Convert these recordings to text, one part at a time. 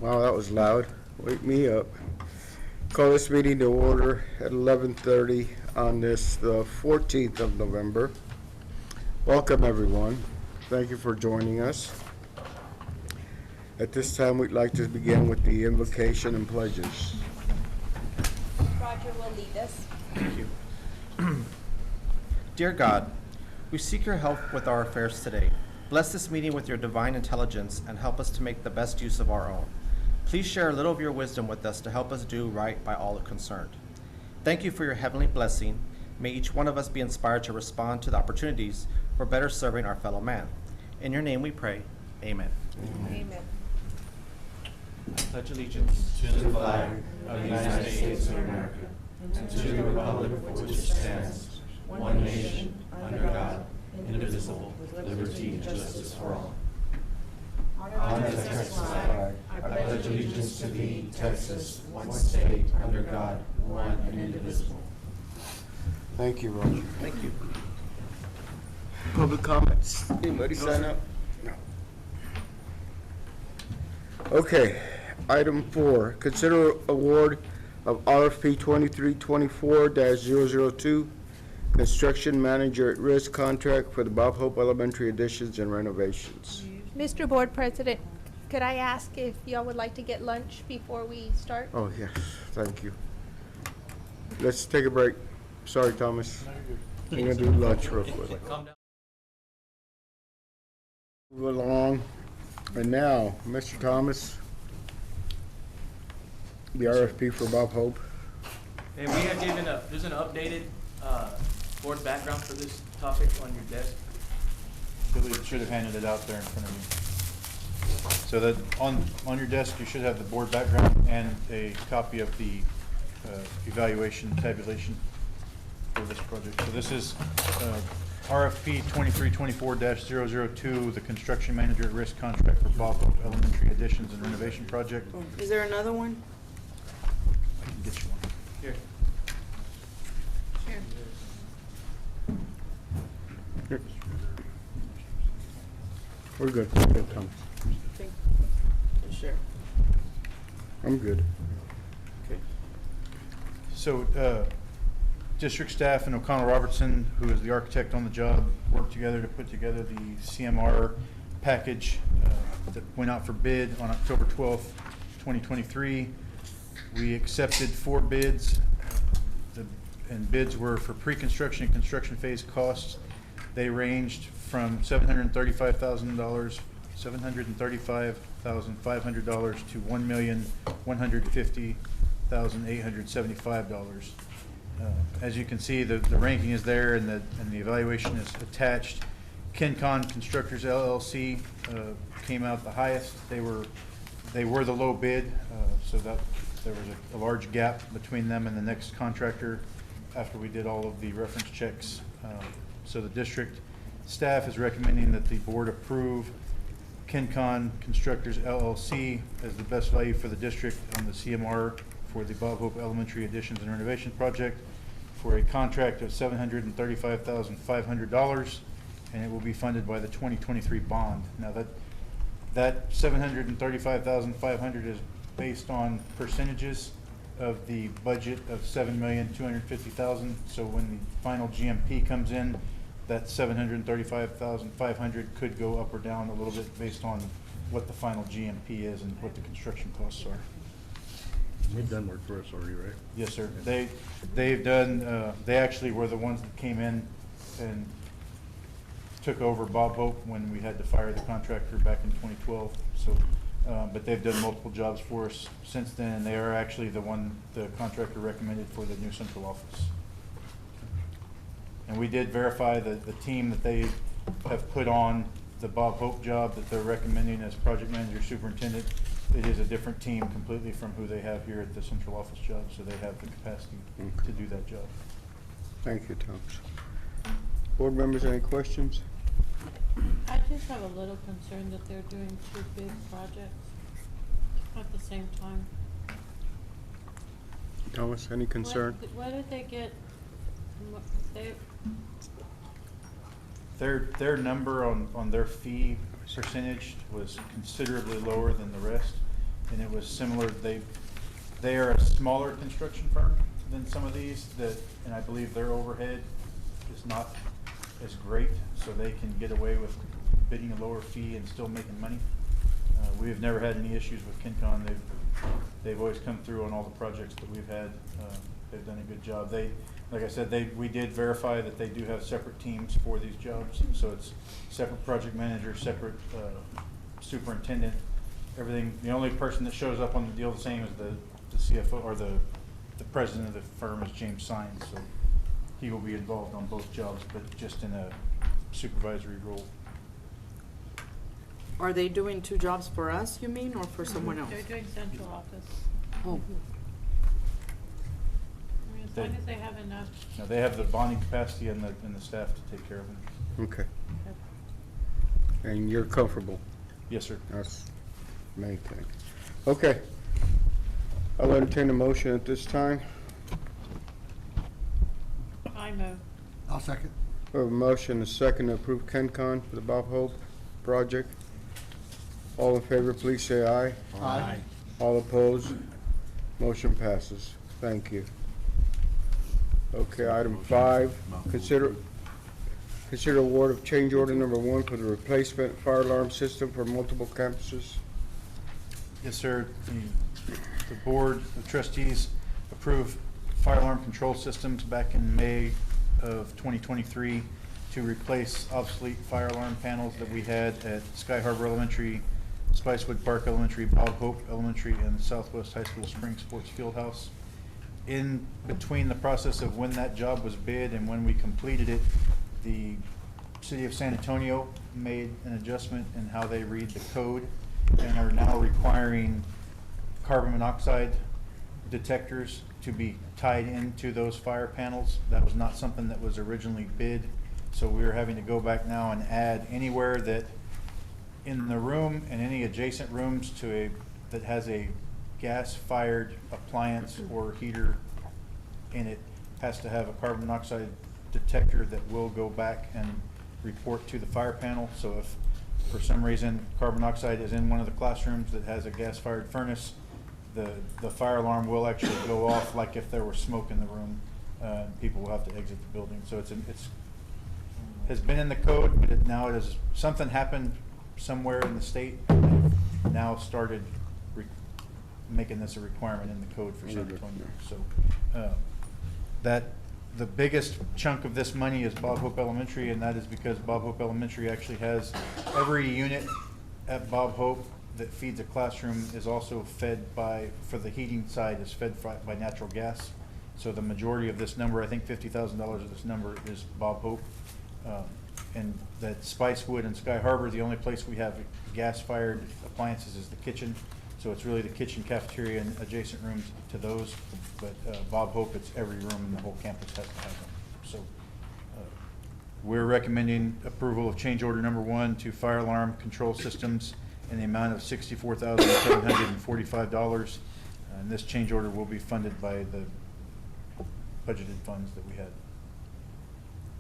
Wow, that was loud. Wake me up. Call this meeting to order at 11:30 on this, the 14th of November. Welcome, everyone. Thank you for joining us. At this time, we'd like to begin with the invocation and pledges. Roger will lead us. Thank you. Dear God, we seek your help with our affairs today. Bless this meeting with your divine intelligence and help us to make the best use of our own. Please share a little of your wisdom with us to help us do right by all concerned. Thank you for your heavenly blessing. May each one of us be inspired to respond to the opportunities for better serving our fellow man. In your name we pray. Amen. Amen. I pledge allegiance to the flag of the United States of America and to the republic for which it stands, one nation, under God, indivisible, with liberty and justice for all. Honor the Texas flag. I pledge allegiance to thee, Texas, one state, under God, one and indivisible. Thank you, Roger. Thank you. Public comments? Anybody sign up? No. Okay, item 4, consider award of RFP 2324-002, construction manager at risk contract for the Bob Hope Elementary additions and renovations. Mr. Board President, could I ask if y'all would like to get lunch before we start? Oh, yes, thank you. Let's take a break. Sorry, Thomas. I'm gonna do lunch real quick. Move along. And now, Mr. Thomas, the RFP for Bob Hope. And we have given there's an updated board background for this topic on your desk. Billy should have handed it out there in front of you. So that on your desk, you should have the board background and a copy of the evaluation tabulation for this project. So this is RFP 2324-002, the construction manager at risk contract for Bob Hope Elementary additions and renovation project. Is there another one? I can get you one. Here. Here. We're good. Good, Thomas. Sure. I'm good. Okay. So, district staff and O'Connell Robertson, who is the architect on the job, worked together to put together the CMR package that went out for bid on October 12th, 2023. We accepted 4 bids, and bids were for pre-construction and construction phase costs. They ranged from $735,500 to $1,150,875. As you can see, the ranking is there, and the evaluation is attached. KenCon Constructors LLC came out the highest. They were the low bid, so that there was a large gap between them and the next contractor after we did all of the reference checks. So the district staff is recommending that the board approve KenCon Constructors LLC as the best value for the district on the CMR for the Bob Hope Elementary additions and renovation project for a contract of $735,500, and it will be funded by the 2023 bond. Now that $735,500 is based on percentages of the budget of $7,250,000. So when the final GMP comes in, that $735,500 could go up or down a little bit based on what the final GMP is and what the construction costs are. They've done work for us already, right? Yes, sir. They've done. They actually were the ones that came in and took over Bob Hope when we had to fire the contractor back in 2012. So, but they've done multiple jobs for us since then, and they are actually the contractor recommended for the new central office. And we did verify that the team that they have put on the Bob Hope job that they're recommending as project manager superintendent, it is a different team completely from who they have here at the central office job, so they have the capacity to do that job. Thank you, Thomas. Board members, any questions? I just have a little concern that they're doing 2 big projects at the same time. Thomas, any concern? What did they get? Their number on their fee percentage was considerably lower than the rest. and it was similar. They are a smaller construction firm than some of these and I believe their overhead is not as great, so they can get away with bidding a lower fee and still making money. We have never had any issues with KinCon. They've always come through on all the projects that we've had. They've done a good job. Like I said, we did verify that they do have separate teams for these jobs. So it's separate project manager, separate superintendent, everything. The only person that shows up on the deal the same as the CFO or the president of the firm is James Sines. So he will be involved on both jobs, but just in a supervisory role. Are they doing 2 jobs for us, you mean, or for someone else? They're doing central office. Oh, I mean, as long as they have enough. Now, they have the bonding capacity and the staff to take care of them. Okay. And you're comfortable? Yes, sir. That's the main thing. Okay. I'll entertain a motion at this time. I move. I'll second. We have a motion, a second to approve KenCon for the Bob Hope project. All in favor, please say aye. Aye. All opposed? Motion passes. Thank you. Okay, item 5, consider award of change order number 1 for the replacement fire alarm system for multiple campuses. Yes, sir. The board of trustees approved fire alarm control systems back in May of 2023 to replace obsolete fire alarm panels that we had at Sky Harbor Elementary, Spicewood Park Elementary, Bob Hope Elementary, and Southwest High School Spring Sports Fieldhouse. In between the process of when that job was bid and when we completed it, the city of San Antonio made an adjustment in how they read the code and are now requiring carbon monoxide detectors to be tied into those fire panels. That was not something that was originally bid, so we are having to go back now and add anywhere that in the room and any adjacent rooms that has a gas-fired appliance or heater in it has to have a carbon monoxide detector that will go back and report to the fire panel. So if for some reason carbon monoxide is in one of the classrooms that has a gas-fired furnace, the fire alarm will actually go off like if there were smoke in the room. People will have to exit the building. So it's has been in the code, but now it is something happened somewhere in the state. Now started making this a requirement in the code for San Antonio. So the biggest chunk of this money is Bob Hope Elementary, and that is because Bob Hope Elementary actually has every unit at Bob Hope that feeds a classroom is also fed for the heating side, is fed by natural gas. So the majority of this number, I think $50,000 of this number, is Bob Hope. And that Spicewood and Sky Harbor, the only place we have gas-fired appliances is the kitchen. So it's really the kitchen, cafeteria, and adjacent rooms to those. But Bob Hope, it's every room in the whole campus has to have them. So we're recommending approval of change order number 1 to fire alarm control systems in the amount of $64,745. And this change order will be funded by the budgeted funds that we had.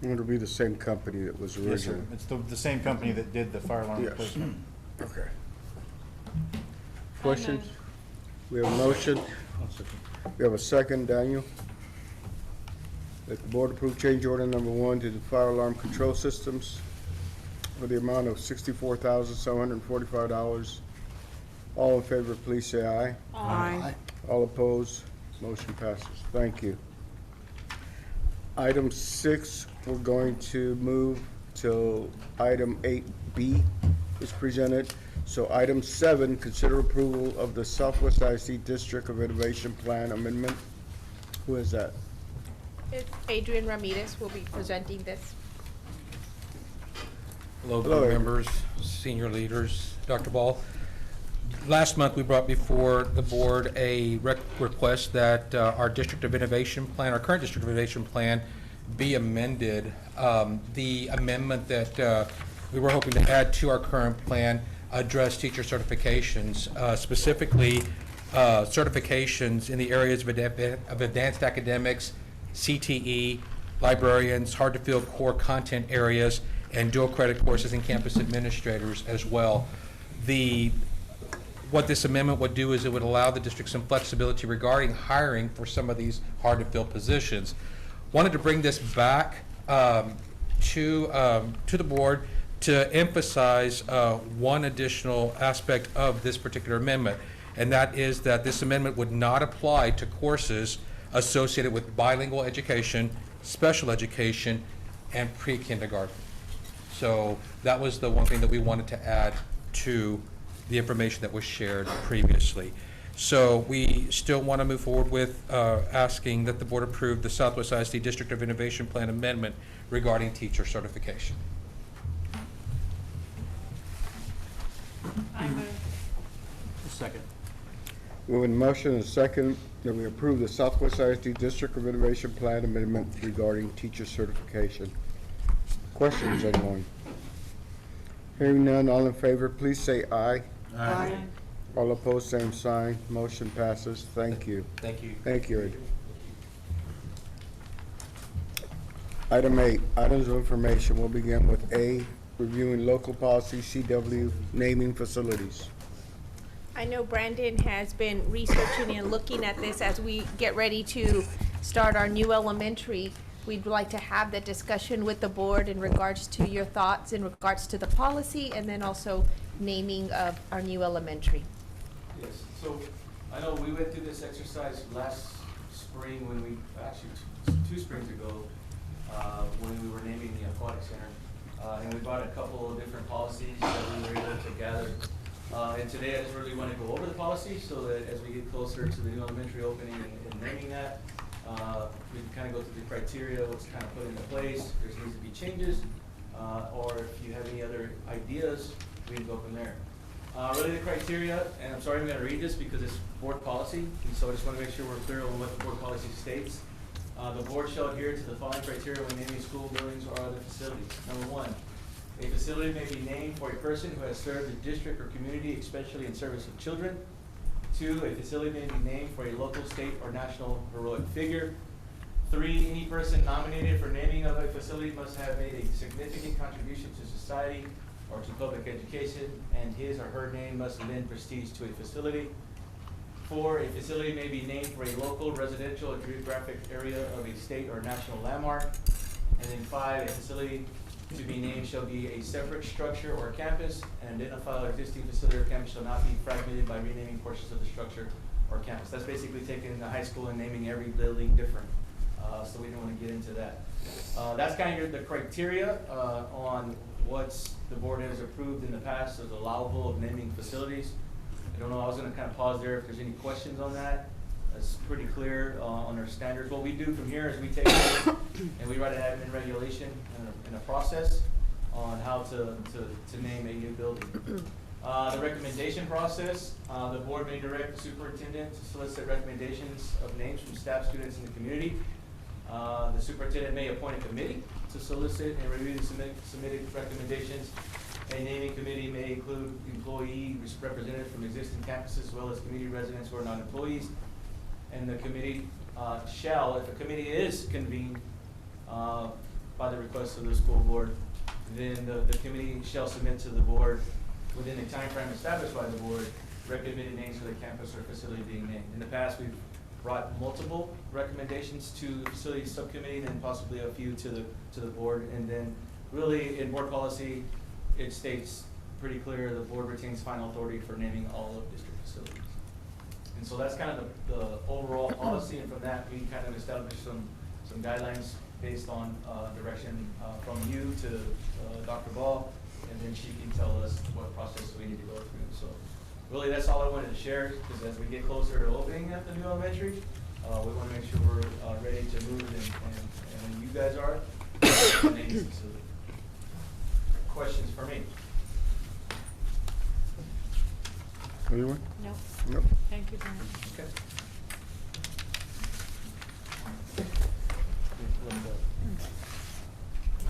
It'll be the same company that was Yes, sir. original. It's the same company that did the fire alarm Yes. replacement. Okay. Questions? We have a motion. I'll second. We have a second, Daniel. That the board approve change order number 1 to the fire alarm control systems for the amount of $64,745. All in favor, please say aye. aye. All opposed, motion passes. Thank you. Item 6, we're going to move till item 8B is presented. So item 7, consider approval of the Southwest ISD District of Innovation Plan Amendment. Who is that? Adrian Ramirez will be presenting this. Hello, Hello. board members, senior leaders, Dr. Ball. Last month, we brought before the board a request that our District of Innovation Plan, our current District of Innovation Plan, be amended. The amendment that we were hoping to add to our current plan address teacher certifications, specifically certifications in the areas of advanced academics, CTE, librarians, hard-to-fill core content areas, and dual credit courses and campus administrators as well. The what this amendment would do is it would allow the district some flexibility regarding hiring for some of these hard-to-fill positions. Wanted to bring this back to the board to emphasize one additional aspect of this particular amendment, and that is that this amendment would not apply to courses associated with bilingual education, special education, and pre-kindergarten. So that was the one thing that we wanted to add to the information that was shared previously. So we still want to move forward with asking that the board approve the Southwest ISD District of Innovation Plan amendment regarding teacher certification. I move. Second. We have a motion and a second that we approve the Southwest ISD District of Innovation Plan amendment regarding teacher certification. Questions, anyone? Hearing none, all in favor, please say aye. Aye. All opposed, same sign. Motion passes. Thank you. Thank you. Thank you, Ed. Item 8, items of information. We'll begin with A, reviewing local policy CW naming facilities. I know Brandon has been researching and looking at this as we get ready to start our new elementary. We'd like to have that discussion with the board in regards to your thoughts in regards to the policy and then also naming of our new elementary. Yes, so I know we went through this exercise last spring when we, actually two springs ago, when we were naming the aquatic center. And we brought a couple of different policies that we were able to gather. And today I just really want to go over the policy so that as we get closer to the new elementary opening and naming that, we can kind of go through the criteria, what's kind of put into place, if there needs to be changes, or if you have any other ideas, we can go from there. Really the criteria, and I'm sorry I'm going to read this because it's board policy, and so I just want to make sure we're clear on what the board policy states. The board shall adhere to the following criteria when naming school buildings or other facilities. Number 1, a facility may be named for a person who has served the district or community, especially in service of children. 2, a facility may be named for a local, state, or national heroic figure. 3, any person nominated for naming of a facility must have made a significant contribution to society or to public education, and his or her name must lend prestige to a facility. 4, a facility may be named for a local, residential, or geographic area of a state or national landmark. And then 5, a facility to be named shall be a separate structure or campus, and identified existing facility or campus shall not be fragmented by renaming portions of the structure or campus. That's basically taking the high school and naming every building different, so we don't want to get into that. That's kind of the criteria on what's the board has approved in the past as allowable of naming facilities. I don't know, I was going to kind of pause there if there's any questions on that. It's pretty clear on our standards. What we do from here is we take it and we write an admin regulation and a process on how to name a new building. The recommendation process, the board may direct the superintendent to solicit recommendations of names from staff, students, in the community. The superintendent may appoint a committee to solicit and review the submitted recommendations. A naming committee may include employee representatives from existing campuses as well as community residents who are not employees. And the committee shall, if a committee is convened by the request of the school board, then the committee shall submit to the board within a time frame established by the board recommended names for the campus or facility being named. In the past, we've brought multiple recommendations to the facility subcommittee and then possibly a few to the board. And then really in board policy, it states pretty clear the board retains final authority for naming all of district facilities. And so that's kind of the overall policy, and from that we kind of established some guidelines based on direction from you to Dr. Ball, and then she can tell us what process we need to go through. So really that's all I wanted to share, because as we get closer to opening at the new elementary, we want to make sure we're ready to move and you guys are. Questions for me? Anyone? No, Nope. thank you, Brian. Okay.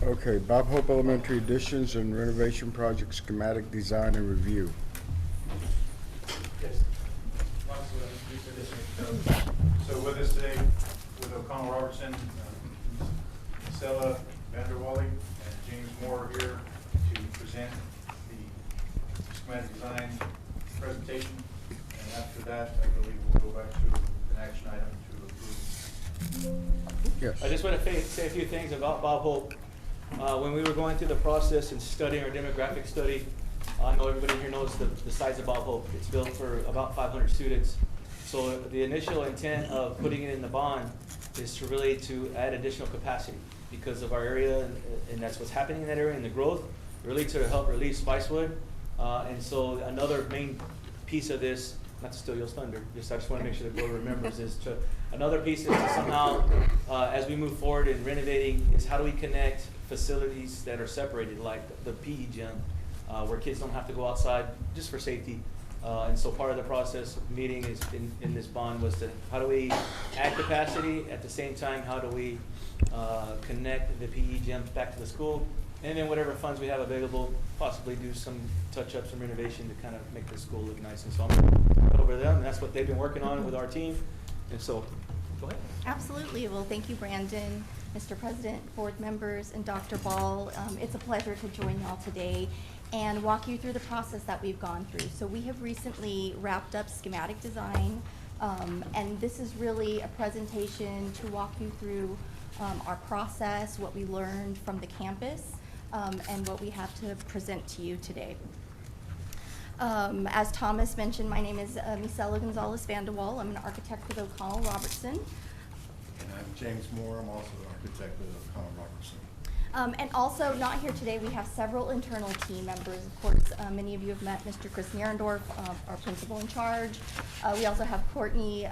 Okay, Bob Hope Elementary additions and renovation project schematic design and review. Yes. So with us today, with O'Connell Robertson, Stella Vanderwally, and James Moore here to present the schematic design presentation, and after that, I believe we'll go back to an action item to approve. Yes. I just want to say a few things about Bob Hope. When we were going through the process and studying our demographic study, I know everybody here knows the size of Bob Hope. It's built for about 500 students. So the initial intent of putting it in the bond is to really to add additional capacity because of our area, and that's what's happening in that area and the growth, really to help relieve Spicewood. And so another main piece of this, not to steal your thunder, I just want to make sure the board remembers, another piece is to somehow, as we move forward in renovating, is how do we connect facilities that are separated, like the PE gym, where kids don't have to go outside just for safety. And so part of the process meeting is in this bond was to, how do we add capacity, at the same time, how do we connect the PE gyms back to the school, and then whatever funds we have available, possibly do some touch-ups, some renovation to kind of make the school look nice. And so I'm going to turn it over to them, and that's what they've been working on with our team. And so, go ahead. Absolutely. Well, thank you, Brandon, Mr. President, board members, and Dr. Ball. It's a pleasure to join y'all today and walk you through the process that we've gone through. So we have recently wrapped up schematic design, and this is really a presentation to walk you through our process, what we learned from the campus, and what we have to present to you today. As Thomas mentioned, my name is Misela Gonzalez Vanderwall. I'm an architect with O'Connell Robertson. And I'm James Moore. I'm also an architect with O'Connell Robertson. And also, not here today, we have several internal team members. Of course, many of you have met Mr. Chris Nierendorf, our principal in charge. We also have Courtney,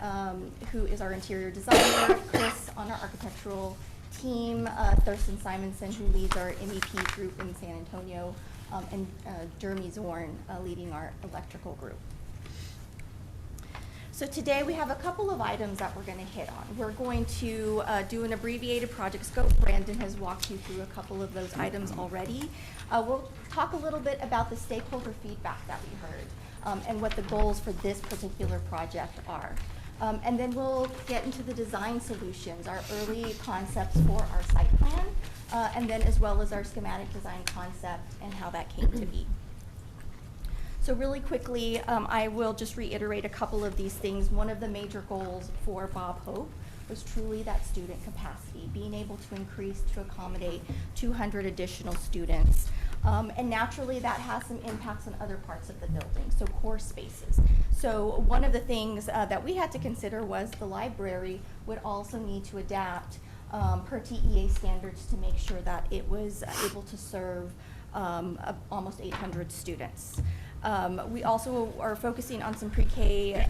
who is our interior designer, Chris on our architectural team, Thurston Simonson, who leads our MEP group in San Antonio, and Jeremy Zorn, leading our electrical group. So today we have a couple of items that we're going to hit on. We're going to do an abbreviated project scope. Brandon has walked you through a couple of those items already. We'll talk a little bit about the stakeholder feedback that we heard and what the goals for this particular project are. And then we'll get into the design solutions, our early concepts for our site plan, and then as well as our schematic design concept and how that came to be. So really quickly, I will just reiterate a couple of these things. One of the major goals for Bob Hope was truly that student capacity, being able to increase to accommodate 200 additional students. And naturally, that has some impacts on other parts of the building, so core spaces. So one of the things that we had to consider was the library would also need to adapt per TEA standards to make sure that it was able to serve almost 800 students. We also are focusing on some pre-K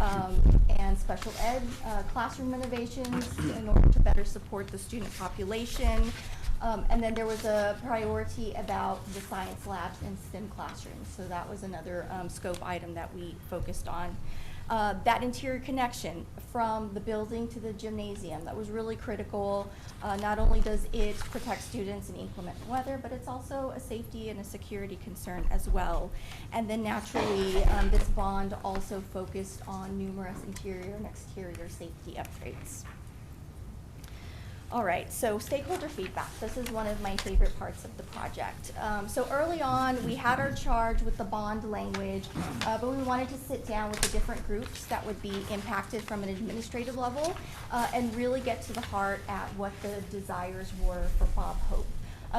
and special ed classroom renovations in order to better support the student population. And then there was a priority about the science labs and STEM classrooms. So that was another scope item that we focused on. That interior connection from the building to the gymnasium, that was really critical. Not only does it protect students in inclement weather, but it's also a safety and a security concern as well. And then naturally, this bond also focused on numerous interior and exterior safety upgrades. All right, so stakeholder feedback. This is one of my favorite parts of the project. So early on, we had our charge with the bond language, but we wanted to sit down with the different groups that would be impacted from an administrative level and really get to the heart at what the desires were for Bob Hope.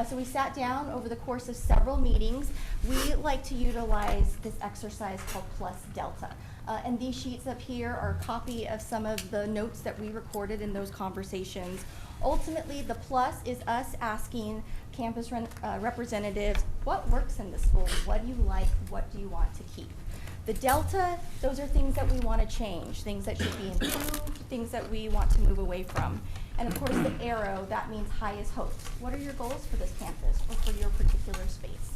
So we sat down over the course of several meetings. We like to utilize this exercise called Plus Delta. And these sheets up here are a copy of some of the notes that we recorded in those conversations. Ultimately, the plus is us asking campus representatives, what works in the school? What do you like? What do you want to keep? The delta, those are things that we want to change, things that should be improved, things that we want to move away from. And of course, the arrow, that means highest hopes. What are your goals for this campus or for your particular space?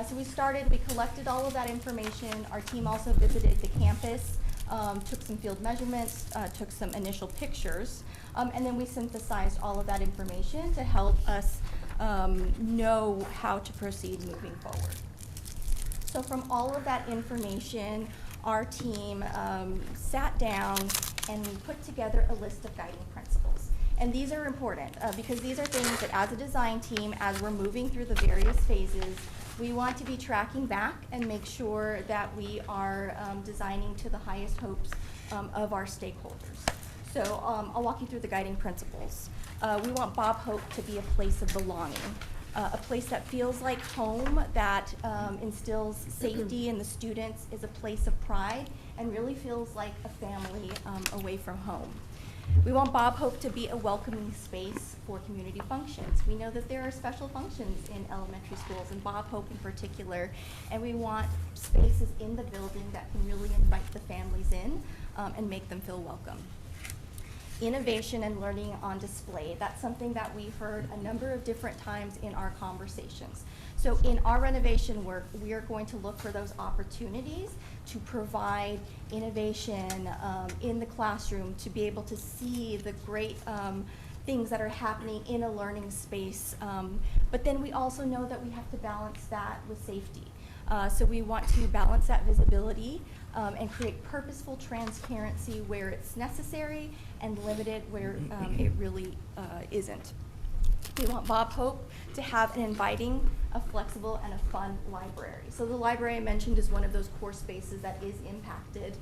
So we collected all of that information. Our team also visited the campus, took some field measurements, took some initial pictures, and then we synthesized all of that information to help us know how to proceed moving forward. So from all of that information, our team sat down and put together a list of guiding principles. And these are important because these are things that as a design team, as we're moving through the various phases, We want to be tracking back and make sure that we are designing to the highest hopes of our stakeholders. So I'll walk you through the guiding principles. We want Bob Hope to be a place of belonging, a place that feels like home, that instills safety in the students, is a place of pride, and really feels like a family away from home. We want Bob Hope to be a welcoming space for community functions. We know that there are special functions in elementary schools, and Bob Hope in particular, and we want spaces in the building that can really invite the families in and make them feel welcome. Innovation and learning on display. That's something that we heard a number of different times in our conversations. So in our renovation work, we are going to look for those opportunities to provide innovation in the classroom, to be able to see the great things that are happening in a learning space. But then we also know that we have to balance that with safety. So we want to balance that visibility and create purposeful transparency where it's necessary and limited where it really isn't. We want Bob Hope to have an inviting, a flexible, and a fun library. So the library I mentioned is one of those core spaces that is impacted.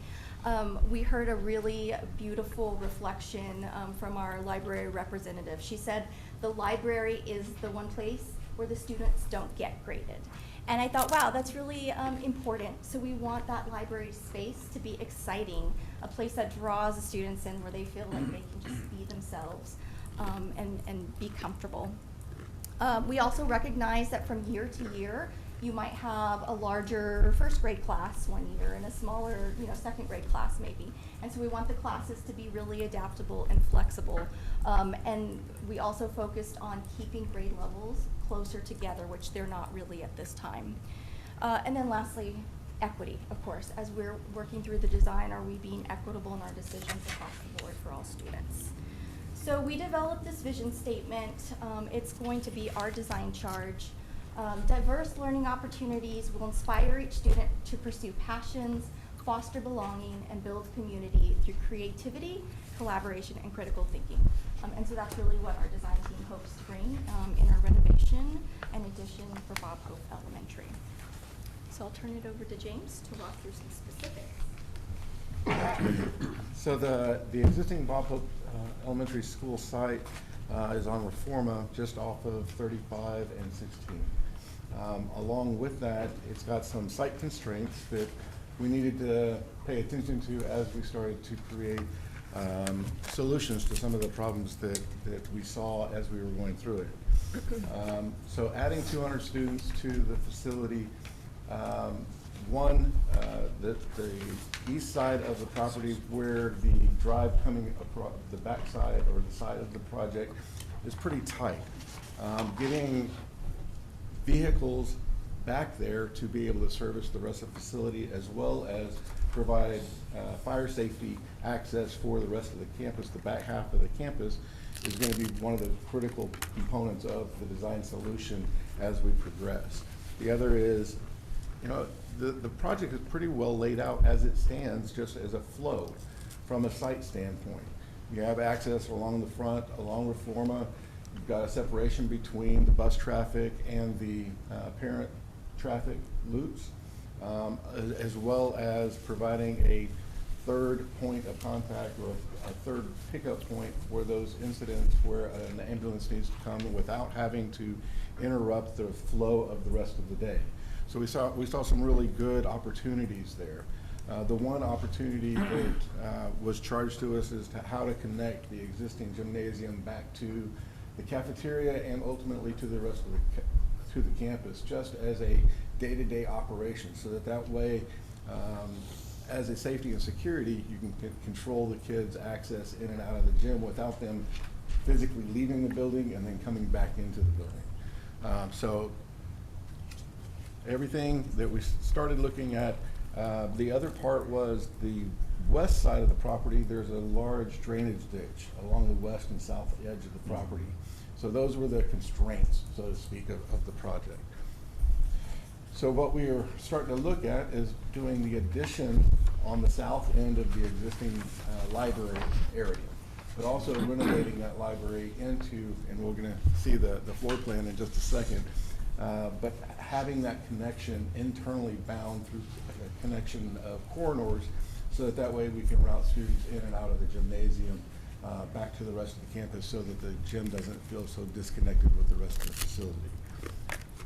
We heard a really beautiful reflection from our library representative. She said the library is the one place where the students don't get graded. And I thought, wow, that's really important. So we want that library space to be exciting, a place that draws the students in where they feel like they can just be themselves and be comfortable. We also recognize that from year to year, you might have a larger first grade class one year and a smaller, second grade class maybe. And so we want the classes to be really adaptable and flexible. And we also focused on keeping grade levels closer together, which they're not really at this time. And then lastly, equity, of course. As we're working through the design, are we being equitable in our decisions across the board for all students? So we developed this vision statement. It's going to be our design charge. Diverse learning opportunities will inspire each student to pursue passions, foster belonging, and build community through creativity, collaboration, and critical thinking. And so that's really what our design team hopes to bring in our renovation and addition for Bob Hope Elementary. So I'll turn it over to James to walk through some specifics. So the existing Bob Hope Elementary School site is on Reforma, just off of 35 and 16. Along with that, it's got some site constraints that we needed to pay attention to as we started to create solutions to some of the problems that we saw as we were going through it. So adding 200 students to the facility, the east side of the property where the drive coming across the back side or the side of the project is pretty tight. Getting vehicles back there to be able to service the rest of the facility as well as provide fire safety access for the rest of the campus, the back half of the campus, is going to be one of the critical components of the design solution as we progress. The other is, the project is pretty well laid out as it stands, just as a flow from a site standpoint. You have access along the front, along Reforma. You've got a separation between the bus traffic and the parent traffic loops, as well as providing a third point of contact or a third pickup point for those incidents where an ambulance needs to come without having to interrupt the flow of the rest of the day. So we saw some really good opportunities there. The one opportunity that was charged to us is to how to connect the existing gymnasium back to the cafeteria and ultimately to the rest of the campus, just as a day-to-day operation, so that way, as a safety and security, you can control the kids' access in and out of the gym without them physically leaving the building and then coming back into the building. So everything that we started looking at, the other part was the west side of the property. There's a large drainage ditch along the west and south edge of the property. So those were the constraints, so to speak, of the project. So what we are starting to look at is doing the addition on the south end of the existing library area, but also renovating that library into, and we're going to see the floor plan in just a second, but having that connection internally bound through a connection of corridors, so that that way we can route students in and out of the gymnasium back to the rest of the campus, so that the gym doesn't feel so disconnected with the rest of the facility.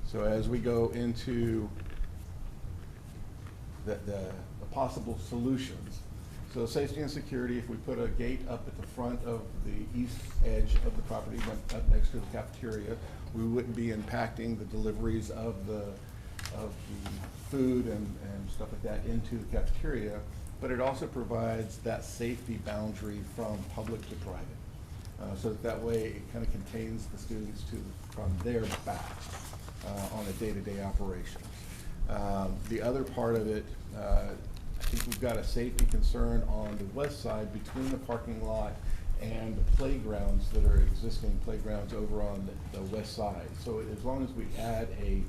So as we go into the possible solutions, so safety and security, if we put a gate up at the front of the east edge of the property, up next to the cafeteria, we wouldn't be impacting the deliveries of the food and stuff like that into the cafeteria, but it also provides that safety boundary from public to private. So that way it kind of contains the students from their back on a day-to-day operations. The other part of it, I think we've got a safety concern on the west side between the parking lot and the playgrounds that are existing playgrounds over on the west side. So as long as we add a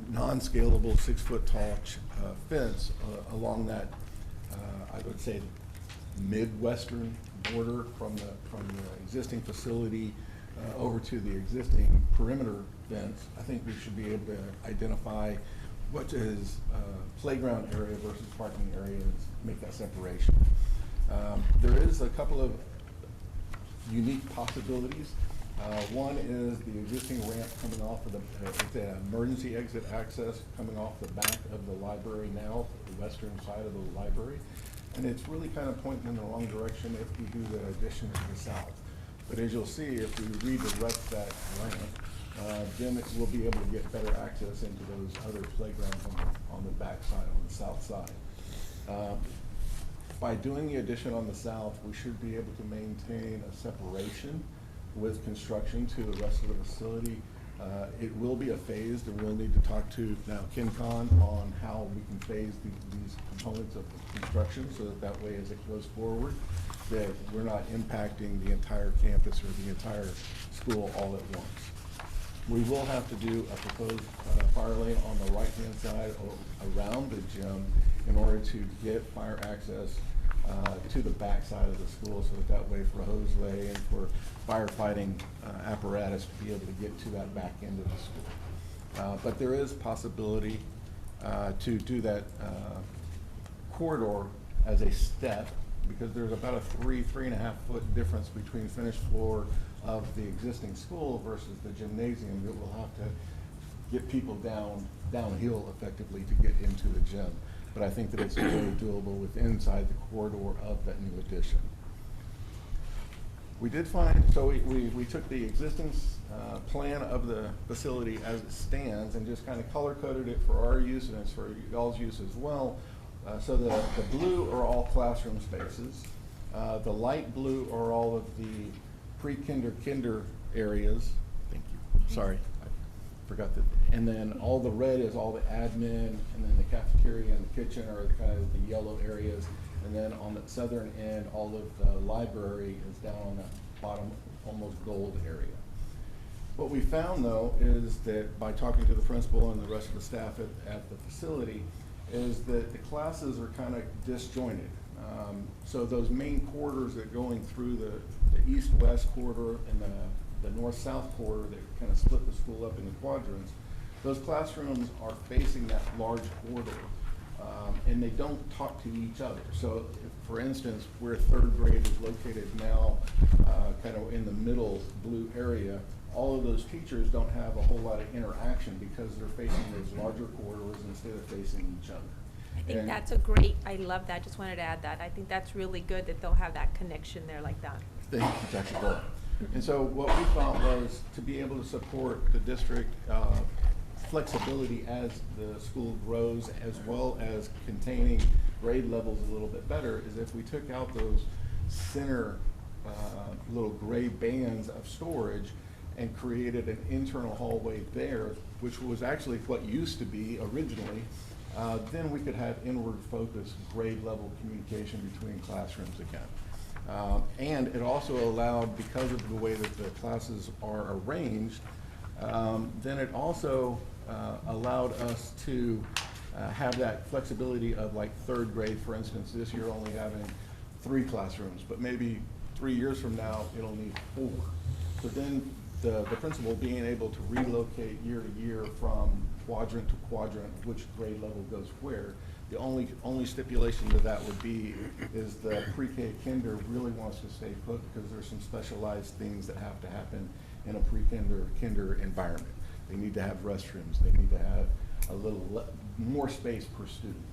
non-scalable 6-foot tall fence along that, I would say, midwestern border from the existing facility over to the existing perimeter fence, I think we should be able to identify what is playground area versus parking area and make that separation. There is a couple of unique possibilities. One is the existing ramp coming off of the emergency exit access coming off the back of the library now, the western side of the library. And it's really kind of pointing in the wrong direction if we do the addition to the south. But as you'll see, if we redirect that ramp, then we'll be able to get better access into those other playgrounds on the back side, on the south side. By doing the addition on the south, we should be able to maintain a separation with construction to the rest of the facility. It will be a phased, and we'll need to talk to now KinCon on how we can phase these components of construction, so that way as it goes forward, that we're not impacting the entire campus or the entire school all at once. We will have to do a proposed fire lane on the right-hand side around the gym in order to get fire access to the back side of the school, so that way for hoseway and for firefighting apparatus to be able to get to that back end of the school. But there is possibility to do that corridor as a step, because there's about a 3.5 foot difference between finished floor of the existing school versus the gymnasium that will have to get people downhill effectively to get into the gym. But I think that it's very doable within inside the corridor of that new addition. We did find, so we took the existing plan of the facility as it stands and just kind of color coded it for our use and for y'all's use as well. So the blue are all classroom spaces. The light blue are all of the pre-kinder areas. Thank you. Sorry, I forgot that. And then all the red is all the admin, and then the cafeteria and the kitchen are kind of the yellow areas. And then on the southern end, all of the library is down on that bottom, almost gold area. What we found, though, is that by talking to the principal and the rest of the staff at the facility, is that the classes are kind of disjointed. So those main corridors that going through the east-west corridor and the north-south corridor that kind of split the school up into quadrants, those classrooms are facing that large corridor, and they don't talk to each other. So if, for instance, where third grade is located now, kind of in the middle blue area, all of those teachers don't have a whole lot of interaction because they're facing those larger corridors instead of facing each other. I think that's a great, I love that, just wanted to add that. I think that's really good that they'll have that connection there like that. Thank you, Dr. Bull. And so what we thought was to be able to support the district flexibility as the school grows, as well as containing grade levels a little bit better, is if we took out those center little gray bands of storage and created an internal hallway there, which was actually what used to be originally, then we could have inward focused grade level communication between classrooms again. And it also allowed, because of the way that the classes are arranged, then it also allowed us to have that flexibility of, like, third grade, for instance, this year only having 3 classrooms, but maybe 3 years from now it'll need 4. So then the principal being able to relocate year to year from quadrant to quadrant, which grade level goes where. The only stipulation to that would be is the pre-K kinder really wants to stay put because there's some specialized things that have to happen in a kinder environment. They need to have restrooms, they need to have a little more space per student.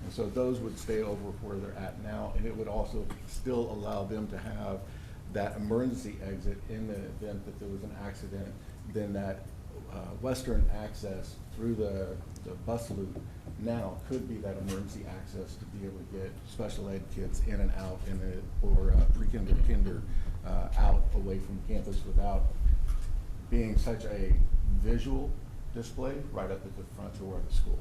And so those would stay over where they're at now, and it would also still allow them to have that emergency exit in the event that there was an accident, then that western access through the bus loop now could be that emergency access to be able to get special ed kids in and out or kinder out away from campus without being such a visual display right up at the front door of the school.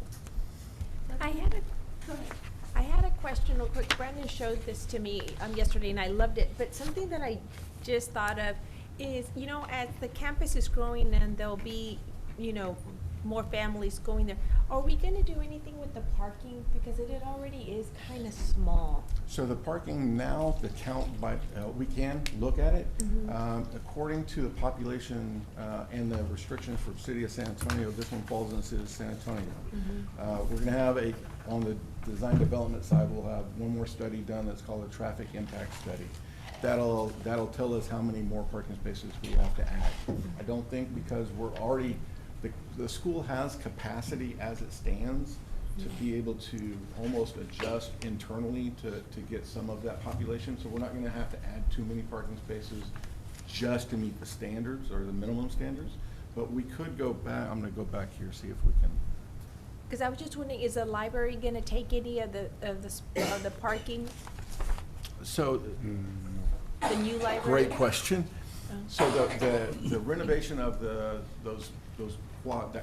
I had a question real quick. Brandon showed this to me yesterday and I loved it, but something that I just thought of is, you know, as the campus is growing and there'll be, you know, more families going there, are we gonna do anything with the parking? Because it already is kind of small. So the parking now, the count by, we can look at it. According to the population and the restrictions for the city of San Antonio, this one falls in the city of San Antonio. We're gonna have on the design development side, we'll have one more study done that's called a traffic impact study. That'll tell us how many more parking spaces we have to add. I don't think because we're already, the school has capacity as it stands to be able to almost adjust internally to get some of that population. So we're not gonna have to add too many parking spaces just to meet the standards or the minimum standards. But we could go back, I'm gonna go back here, see if we can. Because I was just wondering, is the library gonna take any of the parking, So, the new library? great question. So the renovation of those quad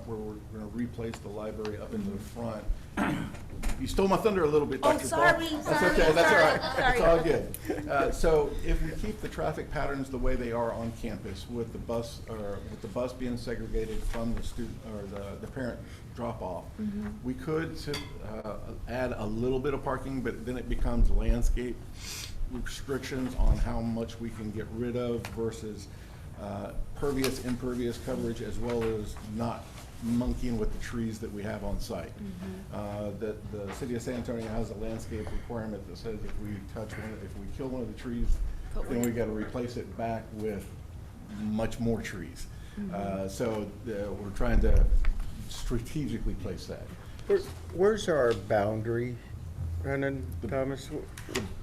where we're gonna replace the library up into the front. You stole my thunder a little bit, Oh, Dr. Paul. sorry, That's sorry, okay, that's all right. sorry. It's all good. So if we keep the traffic patterns the way they are on campus with the bus being segregated from the student or the parent drop off, we could add a little bit of parking, but then it becomes landscape restrictions on how much we can get rid of versus pervious, impervious coverage, as well as not monkeying with the trees that we have on site. The city of San Antonio has a landscape requirement that says if we kill one of the trees, then we gotta replace it back with much more trees. So we're trying to strategically place that. Where's our boundary, Brandon Thomas? Where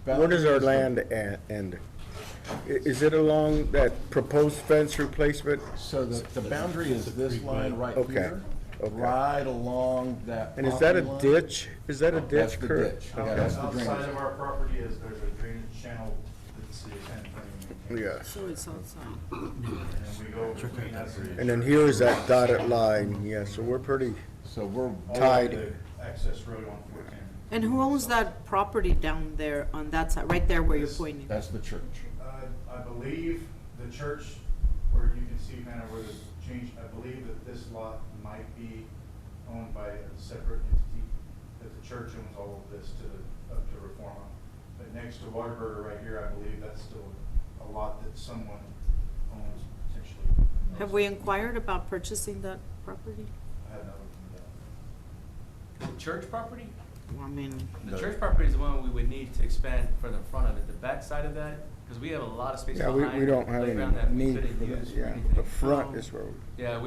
boundary does our is the- land end? Is it along that proposed fence replacement? So the boundary is this line right Okay, here, okay. right along that And is that a property line. ditch? Is that a That's ditch the current? ditch. Yeah, that's the drainage. Outside of our property is, there's a drainage channel that the city of San Antonio maintains. Yes. So it's outside. And we go between us and. And then here is that dotted line, yeah, so we're pretty, So we're all the way tied. to Access road on 410. And who owns that property down there on that side, right there where you're pointing? That's the church. I believe the church, where you can see kind of where the change, I believe that this lot might be owned by a separate entity, that the church owns all of this up to Reforma. But next to Whataburger right here, I believe that's still a lot that someone owns potentially. Have we inquired about purchasing that property? I have not looked into that. The church property? I mean, The church property is the one we would need to expand for the front of it. The back side of that, because we have a lot of space yeah, behind we the don't have playground that any we need couldn't for use that, for yeah. anything. The front Oh. is where, Yeah,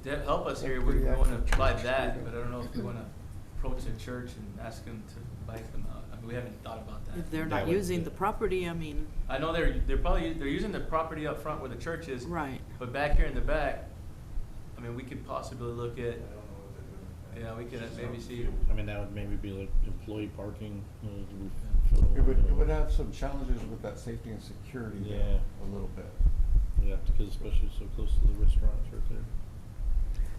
to help us here, we want to buy that, but I don't know if we want to approach the church and ask them to buy them out. I mean, we haven't thought about that. if they're not using the property, I mean, I know they're using the property up front where the church is. right. But back here in the back, I mean, we could possibly look at, I don't know what they're doing. yeah, we could maybe see. I mean, that would maybe be like employee parking. It would have some challenges with that safety and security there, Yeah. a little bit. Yeah, because especially so close to the restaurants right there.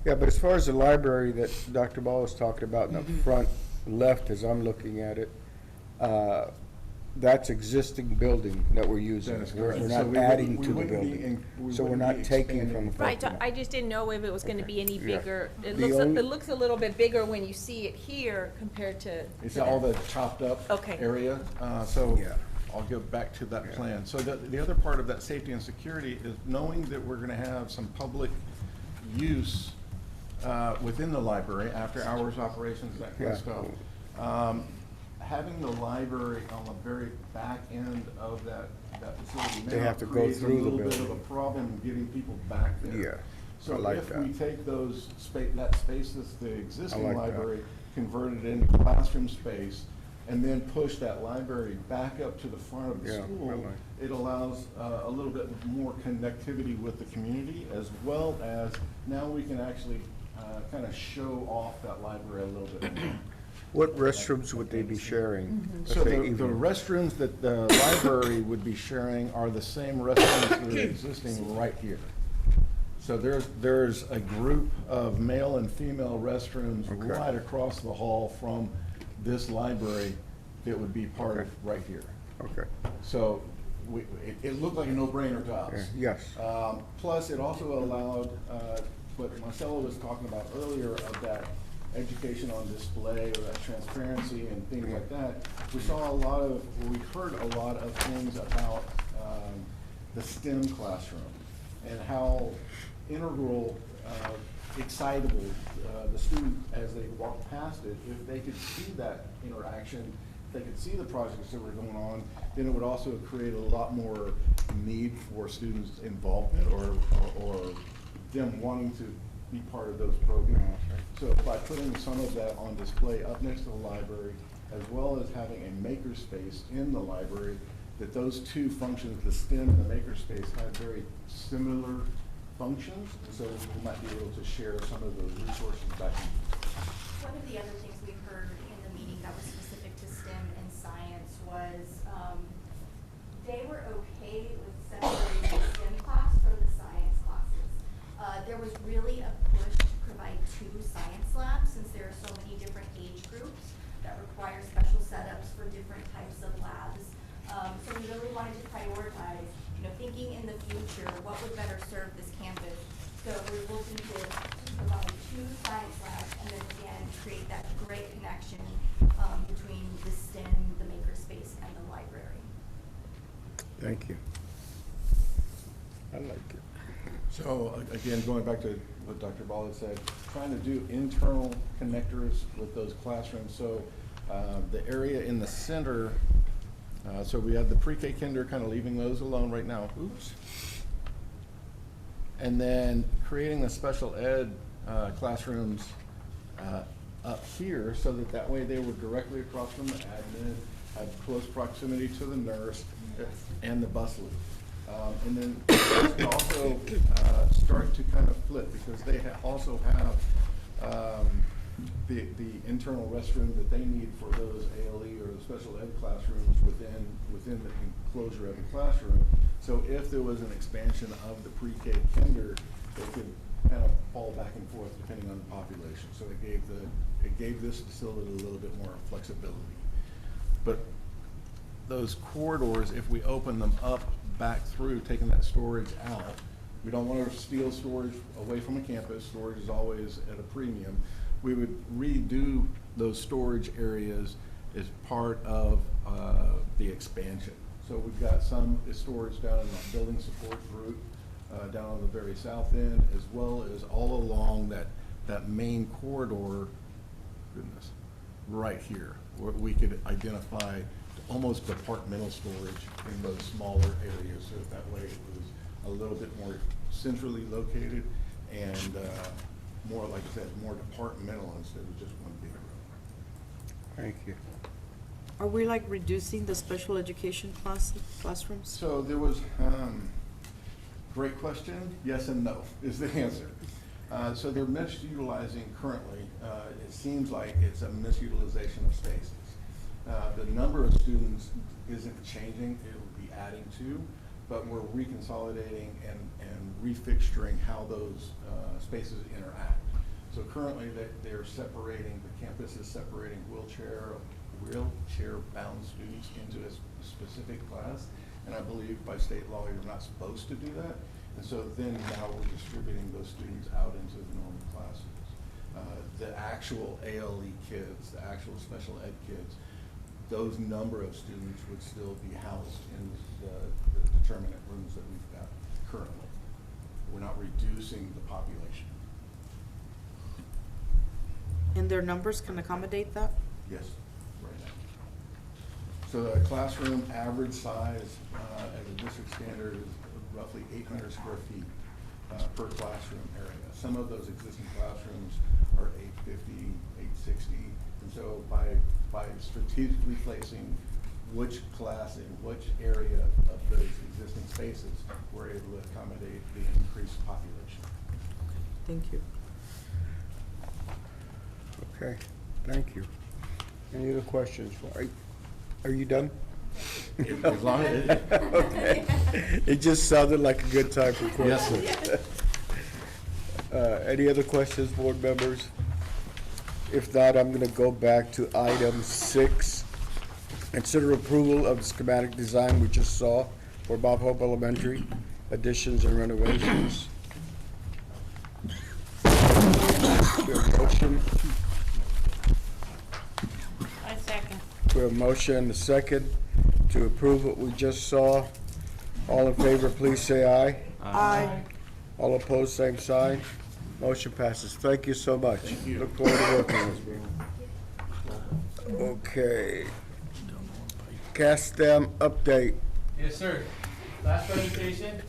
yeah, but as far as the library that Dr. Ball was talking about in the front left, as I'm looking at it, that's existing building that we're using. That is We're correct. we're So not we wouldn't- adding we to the wouldn't be building. we So we're wouldn't not be taking expanding. from the Right, parking lot. I just didn't know if it was gonna be any Yeah. bigger. It The looks, only- it looks a little bit bigger when you see it here compared to. It's all the chopped up Okay. area, so Yeah. I'll go back to that Yeah. plan. So the other part of that safety and security is knowing that we're gonna have some public use within the library, after-hours operations, that kind of Yeah. stuff. Having the library on the very back end of that facility They now have to go creates a through the little bit of building. a problem getting people back there. Yeah, I So like if that. we take those that space that's the existing like that. library, convert it into classroom space, and then push that library back up to the front of the Yeah, I school, like. it allows a little bit more connectivity with the community, as well as now we can actually kind of show off that library a little bit more. What restrooms would they be sharing? Let's So say the evening. restrooms that the library would be sharing are the same restrooms that are existing right here. So there's a group of male and female restrooms Okay. right across the hall from this library that would be part of right here. Okay, So it looked like a no-brainer to yeah, us. yes, Plus, it also allowed, what Marcelo was talking about earlier, of that education on display, or that transparency and things like that. We heard a lot of things about the STEM classroom and how integral, excitable the student, as they walk past it, if they could see that interaction, if they could see the projects that were going on, then it would also create a lot more need for students' involvement or them wanting to be part of those programs. So by putting some of that on display up next to the library, as well as having a makerspace in the library, that those two functions, the STEM and the makerspace, have very similar functions, and so we might be able to share some of those resources back in. One of the other things we heard in the meeting that was specific to STEM and science was, they were okay with separating the STEM class from the science classes. There was really a push to provide 2 science labs, since there are so many different age groups that require special setups for different types of labs. So we really wanted to prioritize, thinking in the future, what would better serve this campus. So we're looking to provide 2 science labs, and then again, create that great connection between the STEM, the makerspace, and the library. thank you. I like it. So, again, going back to what Dr. Ball had said, trying to do internal connectors with those classrooms. So, the area in the center, so we have the pre-K kinder, kind of leaving those alone right now. Oops. And then creating the special ed classrooms up here, so that way they were directly across from the admin, had close proximity to the nurse and the bus loop. And then also start to kind of flip, because they also have the internal restroom that they need for those ALE or the special ed classrooms within the enclosure of the classroom. So if there was an expansion of the pre-K kinder, they could kind of fall back and forth depending on the population. So it gave this facility a little bit more flexibility. But those corridors, if we open them up back through, taking that storage out, we don't want to steal storage away from a campus. Storage is always at a premium. We would redo those storage areas as part of the expansion. So we've got some storage down in the building support group, down on the very south end, as well as all along that main corridor, goodness, right here, where we could identify almost departmental storage in those smaller areas, so that way it was a little bit more centrally located and more, like I said, more departmental instead of just one big room. Thank you. Are we like reducing the special education classrooms? So there was, great question, yes and no is the answer. So they're misutilizing currently, it seems like it's a misutilization of spaces. The number of students isn't changing, it will be adding to, but we're reconsolidating and refixturing how those spaces interact. So currently they're separating, the campus is separating wheelchair-bound students into a specific class, and I believe by state law you're not supposed to do that. And so then now we're distributing those students out into the normal classes. The actual ALE kids, the actual special ed kids, those number of students would still be housed in the determinate rooms that we've got currently. We're not reducing the population. And their numbers can accommodate that? Yes, right now. So the classroom average size, as a district standard, is roughly 800 square feet per classroom area. Some of those existing classrooms are 850, 860. And so by strategically placing which class in which area of those existing spaces, we're able to accommodate the increased population. Thank you. Okay, thank you. Any other questions? Are you done? As long as Okay. It just sounded like a good time for Yes, questions. Any other questions, board members? If not, I'm gonna go back to item 6. Consider approval of the schematic design we just saw for Bob Hope Elementary, additions and renovations. We have a motion, I second. we have a motion and a second to approve what we just saw. All in favor, please say aye. Aye. All opposed, same sign. Motion passes. Thank you so much. Look forward to working with you. Okay. CASTM update. Yes, sir. Last presentation,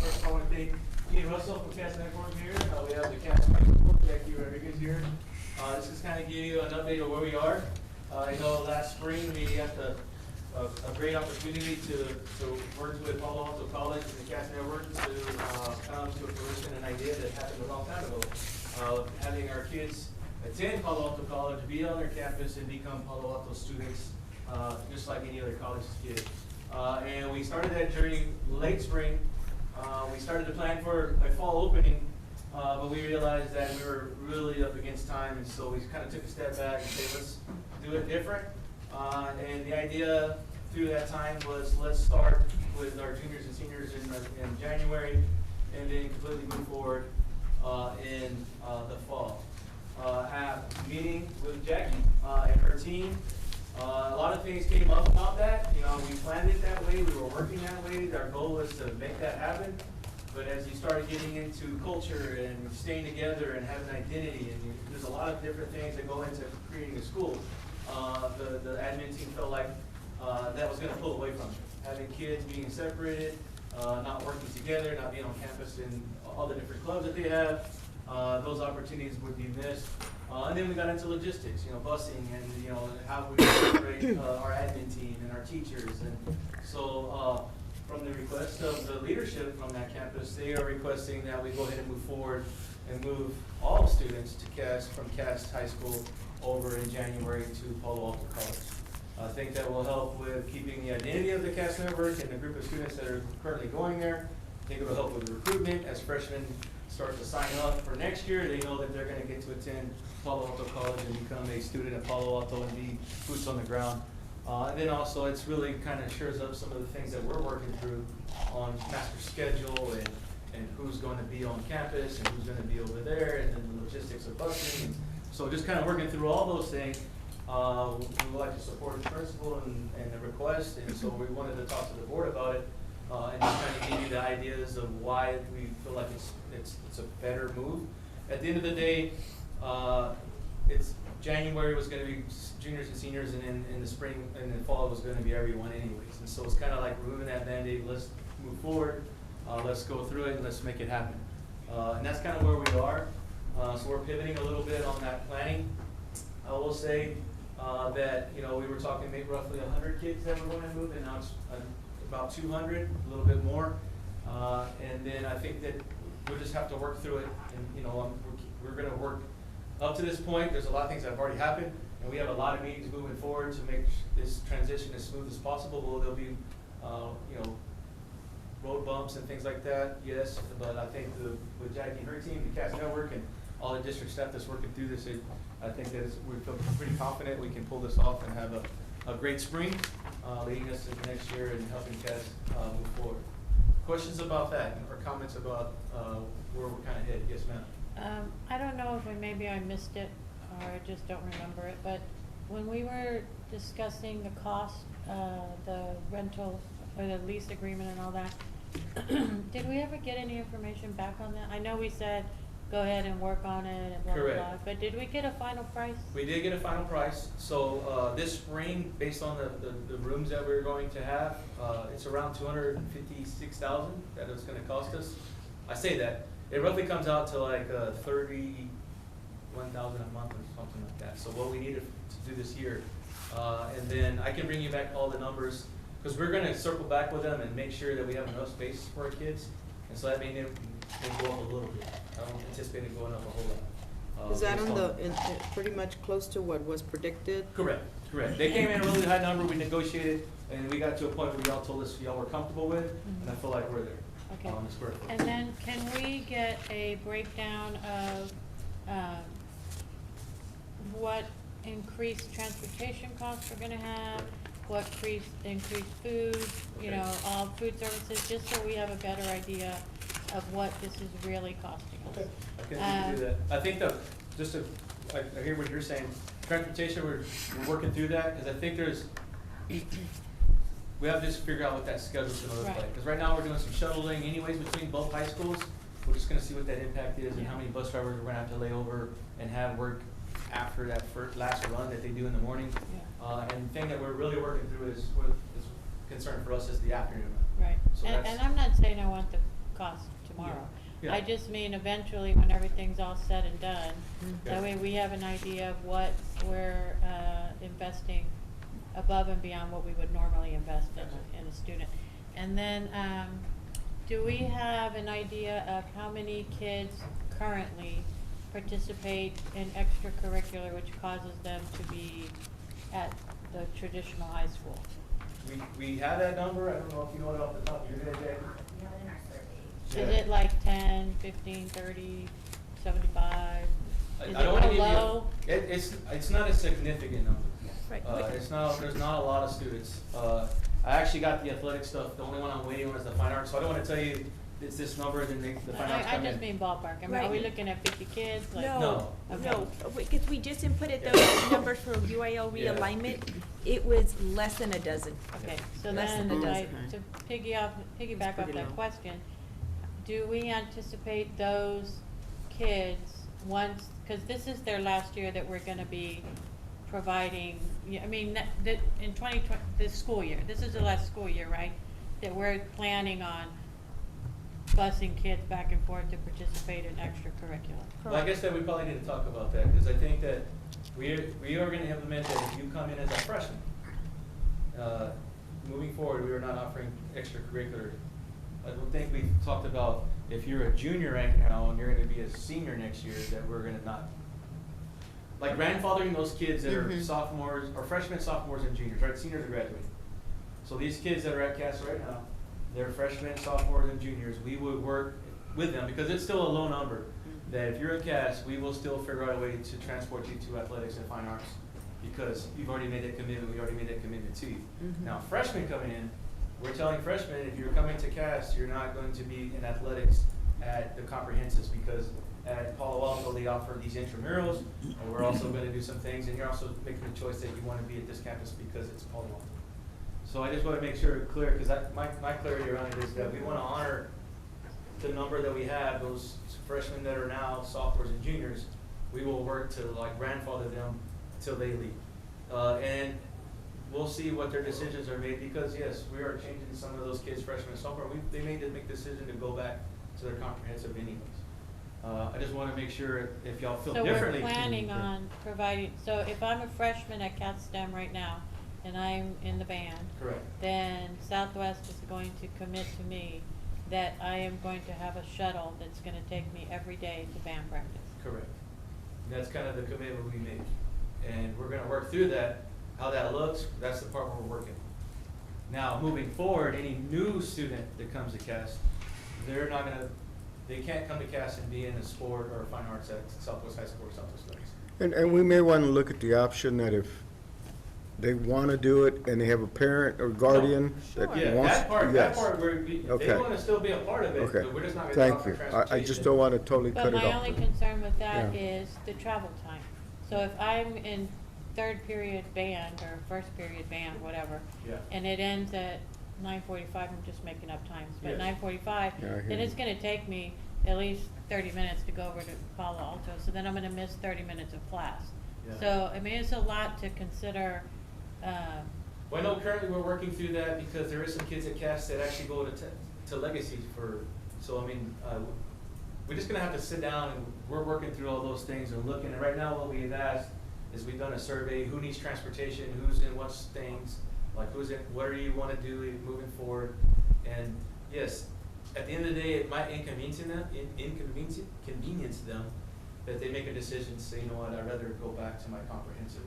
first I want to thank Ian Russell from Cast Network here. We have the Cast Network, Jackie Rodriguez here. This is kind of give you an update of where we are. I know last spring we had a great opportunity to work with Palo Alto College and the Cast Network to come to fruition an idea that happened a long time ago. Having our kids attend Palo Alto College, be on their campus, and become Palo Alto students, just like any other college kid. And we started that journey late spring. We started to plan for a fall opening, but we realized that we were really up against time, and so we kind of took a step back and said, let's do it different. And the idea through that time was, let's start with our juniors and seniors in January, and then completely move forward in the fall. At meeting with Jackie and her team, a lot of things came up about that. You know, we planned it that way, we were working that way, our goal was to make that happen. But as you started getting into culture and staying together and having identity, and there's a lot of different things that go into creating a school, the admin team felt like that was gonna pull away from it. Having kids being separated, not working together, not being on campus in all the different clubs that they have, those opportunities would be missed. And then we got into logistics, you know, busing and, you know, how we separate our admin team and our teachers. And so from the request of the leadership from that campus, they are requesting that we go ahead and move forward and move all students to from Cass High School over in January to Palo Alto College. I think that will help with keeping the identity of the Cass Network and the group of students that are currently going there. I think it will help with the recruitment as freshmen start to sign up for next year. They know that they're gonna get to attend Palo Alto College and become a student at Palo Alto and be boots on the ground. And then also, it's really kind of shores up some of the things that we're working through on master schedule and who's going to be on campus and who's going to be over there, and then the logistics of busing. So just kind of working through all those things. We would like to support the principal and the request, and so we wanted to talk to the board about it and just kind of give you the ideas of why we feel like it's a better move. At the end of the day, it's January was going to be juniors and seniors, and in the spring and the fall was going to be everyone anyways. And so it's kind of like removing that Band-Aid. Let's move forward. Let's go through it and let's make it happen. And that's kind of where we are. So we're pivoting a little bit on that planning. I will say that, you know, we were talking maybe roughly 100 kids that were going to move, and now it's about 200, a little bit more. And then I think that we'll just have to work through it. And, you know, we're going to work up to this point. There's a lot of things that have already happened, and we have a lot of meetings moving forward to make this transition as smooth as possible. Well, there'll be, you know, road bumps and things like that, yes, but I think with Jackie and her team, the Cass Network, and all the district staff that's working through this, I think that we feel pretty confident we can pull this off and have a great spring, leading us into next year and helping Cass move forward. Questions about that, or comments about where we're kind of headed? Yes, ma'am. I don't know if maybe I missed it, or I just don't remember it, but when we were discussing the cost, the rental, or the lease agreement and all that, did we ever get any information back on that? I know we said go ahead and work on it and blah, blah, blah. Correct. But did we get a final price? We did get a final price, so, this spring, based on the rooms that we're going to have, it's around $256,000 that it's gonna cost us. I say that, it roughly comes out to like, $31,000 a month or something like that, so what we needed to do this year. And then I can bring you back all the numbers, because we're gonna circle back with them and make sure that we have enough space for our kids, and so that may go up a little bit. I don't anticipate it going up a whole lot. Is that based on pretty much close to what was predicted? Correct, correct. They came in a really high number, we negotiated, and we got to a point where y'all told us y'all were comfortable with, and I feel like we're there Okay. on the square foot. And then can we get a breakdown of, what increased transportation costs we're gonna have? What increased food, you Okay. know, all food services, just so we have a better idea of what this is really costing us. Okay, we can do that. I think I hear what you're saying. Transportation, we're working through that, because I think we have to just figure out what that schedule's gonna look Right. like. Because right now, we're doing some shuttling anyways between both high schools. We're just gonna see what that impact is and how many bus drivers we're gonna have to lay over and have work after that last run that they do in the morning. And the thing that we're really working through is concern for us is the afternoon run. Right, So and that's- I'm not saying I want the cost tomorrow. Yeah. I just mean eventually, when everything's all said and done, Yeah. that way we have an idea of what we're, investing above and beyond what we would normally invest in a student. And then, do we have an idea of how many kids currently participate in extracurricular, which causes them to be at the traditional high school? We have that number, I don't know if you know it off the top of your head, Jackie. Is it like 10, 15, 30, 75? Is I don't wanna it give you, below? it's not a significant number. Right. There's not a lot of students. I actually got the athletic stuff, the only one I'm waiting on is the fine arts, so I don't wanna tell you it's this number, then the fine arts I come in. just mean ballpark. I mean, are we Right. looking at 50 kids? Like- No, Okay. no, because we just inputted those numbers for UIL Yeah. realignment. It was less than a dozen. Okay, so Less then, than a like, dozen. to piggyback off pretty that low. question, do we anticipate those kids once, because this is their last year that we're gonna be providing, I mean, that in 2020, this school year, this is the last school year, right? That we're planning on busing kids back and forth to participate in extracurricular. Like I said, we probably need to talk about that, because I think that we are gonna implement that if you come in as a freshman. Moving forward, we are not offering extracurricular. I don't think we've talked about if you're a junior right now and you're gonna be a senior next year, that we're gonna not. Like grandfathering those kids that are sophomores, or freshmen, sophomores, and juniors, right? Seniors are graduating. So these kids that are at Cass right now, they're freshmen, sophomores, and juniors. We would work with them, because it's still a low number, that if you're at Cass, we will still figure out a way to transport you to athletics and fine arts, because you've already made that commitment, we already made that commitment to you. Now, freshmen coming in, we're telling freshmen, if you're coming to Cass, you're not going to be in athletics at the comprehensives, because at Palo Alto, they offer these intramurals, and we're also gonna do some things, and you're also making the choice that you wanna be at this campus because it's Palo Alto. So I just wanna make sure it's clear, because my clarity around it is that we wanna honor the number that we have, those freshmen that are now sophomores and juniors. We will work to like grandfather them till they leave. And we'll see what their decisions are made, because yes, we are changing some of those kids freshmen and sophomore. They made to make the decision to go back to their comprehensive anyways. I just wanna make sure if y'all feel So differently. we're planning on providing, so if I'm a freshman at Cat STEM right now, and I'm in the band, Correct. then Southwest is going to commit to me that I am going to have a shuttle that's gonna take me every day to band practice. Correct. That's kind of the commitment we make. And we're gonna work through that, how that looks, that's the part where we're working. Now, moving forward, any new student that comes to Cass, they can't come to Cass and be in a sport or fine arts at Southwest High School or Southwest Studies. And we may want to look at the option that if they want to do it and they have a parent or guardian that Sure. Yeah, wants. that part, yes. they Okay. wanna still be a part of it, Okay. but we're just not gonna Thank offer you. transportation. I just don't want to totally cut But it my off. only concern with that Yeah. is the travel time. So if I'm in third period band or first period band, whatever, Yeah. and it ends at 9:45, I'm just making up times, but Yes. 9:45, Yeah, I hear then you. it's gonna take me at least 30 minutes to go over to Palo Alto, so then I'm gonna miss 30 minutes of class. Yeah. So, I mean, it's a lot to consider, Well, I know currently we're working through that because there is some kids at Cass that actually go to Legacy so I mean, we're just gonna have to sit down and we're working through all those things and looking, and right now what we've asked is we've done a survey, who needs transportation, who's in what things, like who's in, what do you wanna do moving forward? And yes, at the end of the day, it might inconvenience them that they make a decision to say, you know what, I'd rather go back to my comprehensive.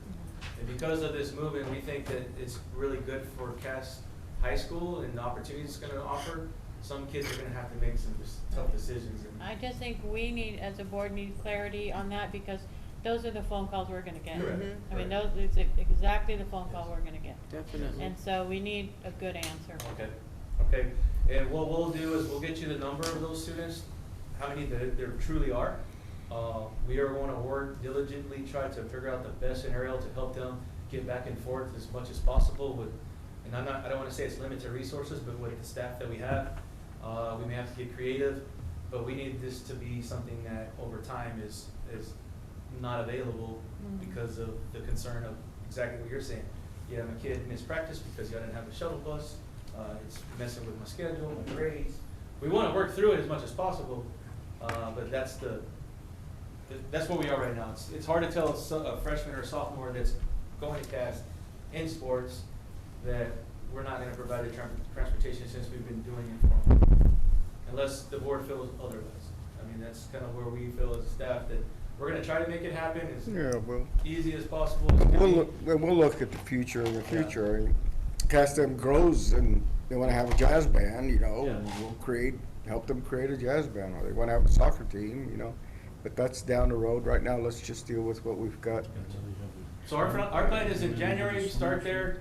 And because of this movement, we think that it's really good for Cass High School and the opportunities it's gonna offer. Some kids are gonna have to make some tough decisions. I just think we need, as a board, need clarity on that, because those are the phone calls we're gonna get. Correct. I mean, those, Correct. it's exactly the phone call we're gonna get. Definitely. And so we need a good answer. Okay, and what we'll do is we'll get you the number of those students, how many there truly are. We are gonna work diligently, try to figure out the best scenario to help them get back and forth as much as possible with, and I don't wanna say it's limited resources, but with the staff that we have, we may have to get creative, but we need this to be something that over time is not available because of the concern of exactly what you're saying. You have a kid miss practice because you didn't have a shuttle bus, it's messing with my schedule, my grades. We wanna work through it as much as possible, but that's where we are right now. It's hard to tell a freshman or a sophomore that's going to Cass in sports that we're not gonna provide the transportation since we've been doing it for them, unless the board feels otherwise. I mean, that's kind of where we feel as a staff, that we're gonna try to make it happen as easy as possible. We'll look at the future in the future. And Cass them grows and they wanna have a jazz band, you know, Yeah. we'll help them create a jazz band, or they wanna have a soccer team, you know. But that's down the road. Right now, let's just deal with what we've got. So our plan is in January, start there.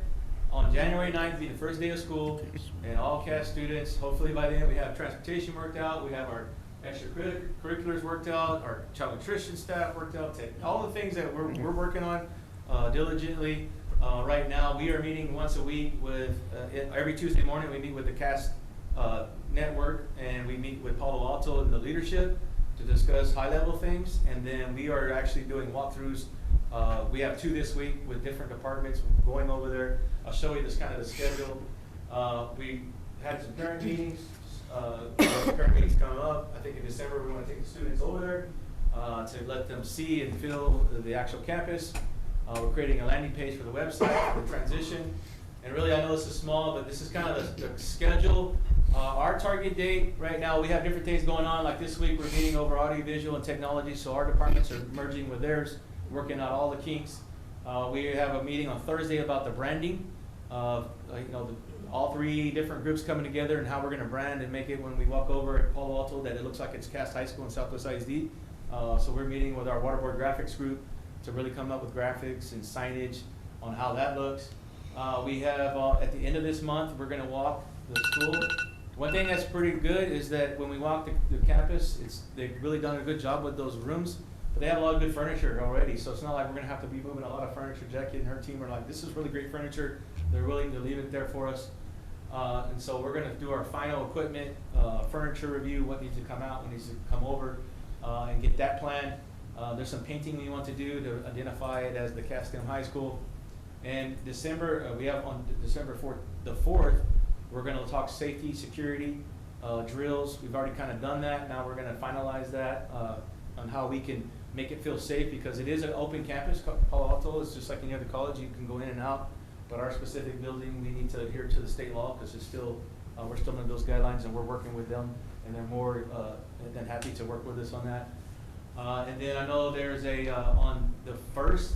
On January 9th, be the first day of school, and all Cass students, hopefully by then, we have transportation worked out, we have our extracurriculars worked out, our child nutrition staff worked out, all the things that we're working on diligently. Right now, we are meeting once a week with, every Tuesday morning, we meet with the Cass network, and we meet with Palo Alto and the leadership to discuss high-level things, and then we are actually doing walkthroughs. We have 2 this week with different departments going over there. I'll show you this kind of the schedule. We had some parent meetings, parent meetings coming up. I think in December, we want to take the students over there to let them see and feel the actual campus. We're creating a landing page for the website for the transition. And really, I know this is small, but this is kind of the schedule. Our target date, right now, we have different things going on. Like this week, we're meeting over audiovisual and technology, so our departments are merging with theirs, working out all the kinks. We have a meeting on Thursday about the branding of, all 3 different groups coming together and how we're gonna brand and make it when we walk over at Palo Alto that it looks like it's Cass High School and Southwest ISD. So we're meeting with our Waterboard graphics group to really come up with graphics and signage on how that looks. We have, at the end of this month, we're gonna walk the school. One thing that's pretty good is that when we walk the campus, they've really done a good job with those rooms. But they have a lot of good furniture already, so it's not like we're gonna have to be moving a lot of furniture. Jackie and her team are like, this is really great furniture. They're willing to leave it there for us. And so we're gonna do our final equipment, furniture review, what needs to come out, what needs to come over, and get that planned. There's some painting we want to do to identify it as the Cass Stem High School. And December, we have on December 4th, we're gonna talk safety, security, drills. We've already kind of done that. Now we're gonna finalize that on how we can make it feel safe, because it is an open campus. Palo Alto is just like any other college, you can go in and out, but our specific building, we need to adhere to the state law, because it's still, we're still under those guidelines, and we're working with them, and they're more than happy to work with us on that. And then I know there's on the 1st,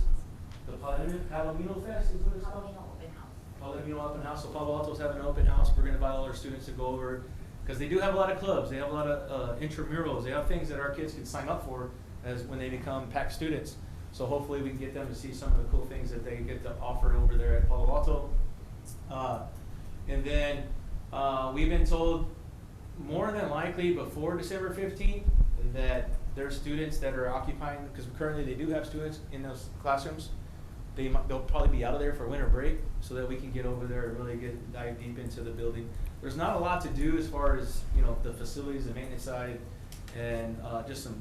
the Palomino Fest is what it's called? Palomino Open House. So Palo Alto's having an open house. We're gonna invite all our students to go over, because they do have a lot of clubs. They have a lot of intramurals. They have things that our kids can sign up for as when they become PAC students. So hopefully we can get them to see some of the cool things that they get to offer over there at Palo Alto. And then we've been told more than likely before December 15th that there's students that are occupying, because currently they do have students in those classrooms. They'll probably be out of there for winter break, so that we can get over there and really dive deep into the building. There's not a lot to do as far as the facilities, the maintenance side. and just some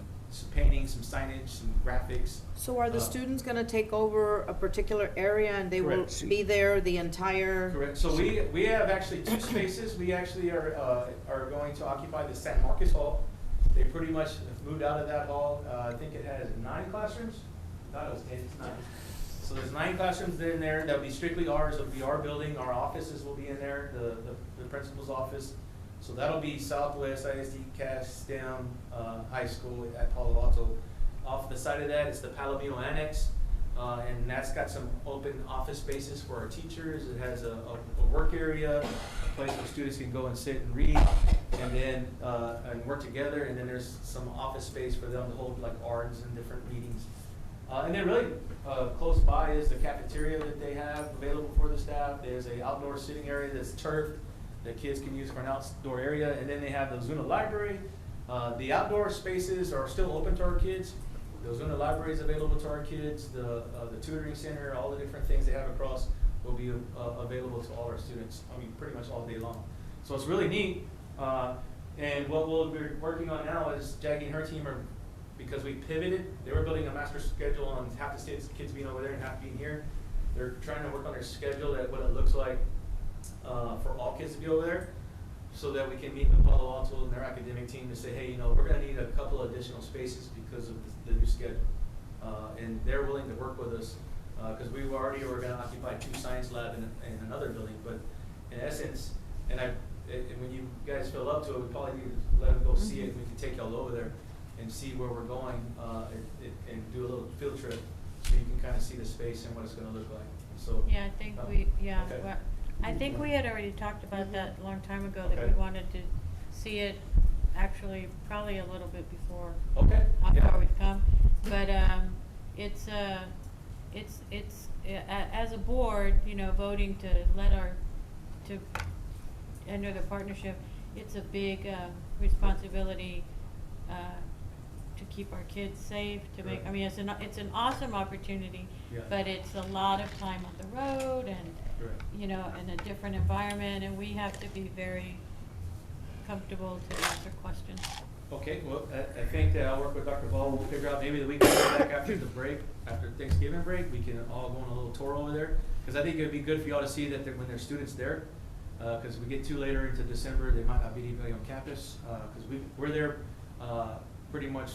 painting, some signage, some graphics. So are the students gonna take over a particular area and they will Correct. be there the entire? Correct. So we have actually 2 spaces. We actually are going to occupy the San Marcos Hall. They pretty much moved out of that hall. I think it has 9 classrooms. I thought it was 10, it's 9. So there's 9 classrooms in there. That'll be strictly ours. It'll be our building. Our offices will be in there, the principal's office. So that'll be Southwest ISD Cass STEM High School at Palo Alto. Off the side of that is the Palomino Annex, and that's got some open office spaces for our teachers. It has a work area, a place where students can go and sit and read, and then and work together. And then there's some office space for them to hold like ARDs and different meetings. And then really close by is the cafeteria that they have available for the staff. There's an outdoor sitting area that's turfed that kids can use for an outdoor area. And then they have the Ozuna Library. The outdoor spaces are still open to our kids. The Ozuna Library is available to our kids. The tutoring center, all the different things they have across will be available to all our students, I mean, pretty much all day long. So it's really neat. And what we'll be working on now is Jackie and her team are, because we pivoted, they were building a master schedule on half the kids being over there and half being here. They're trying to work on their schedule at what it looks like for all kids to be over there, so that we can meet with Palo Alto and their academic team to say, hey, we're gonna need a couple additional spaces because of the new schedule. And they're willing to work with us, because we already were gonna occupy 2 science lab in another building, but in essence, and when you guys fill up to it, we probably need to let them go see it. We can take y'all over there and see where we're going, and do a little field trip, so you can kind of see the space and what it's gonna look like. So. Yeah, I think okay. well, I think we had already talked about that a long time ago, that Okay. we wanted to see it actually probably a little bit before. Okay. How Yeah. far we've come. But it's as a board, voting to enter the partnership, it's a big responsibility to keep our kids safe, to make, I mean, it's an awesome opportunity, Yeah. but it's a lot of time on the road and, Correct. in a different environment, and we have to be very comfortable to answer questions. Okay, well, I think that I'll work with Dr. Ball. We'll figure out maybe the week back after the break, after Thanksgiving break, we can all go on a little tour over there. Because I think it'd be good for y'all to see that when there's students there, because we get too later into December, they might not be anybody on campus. Because we're there pretty much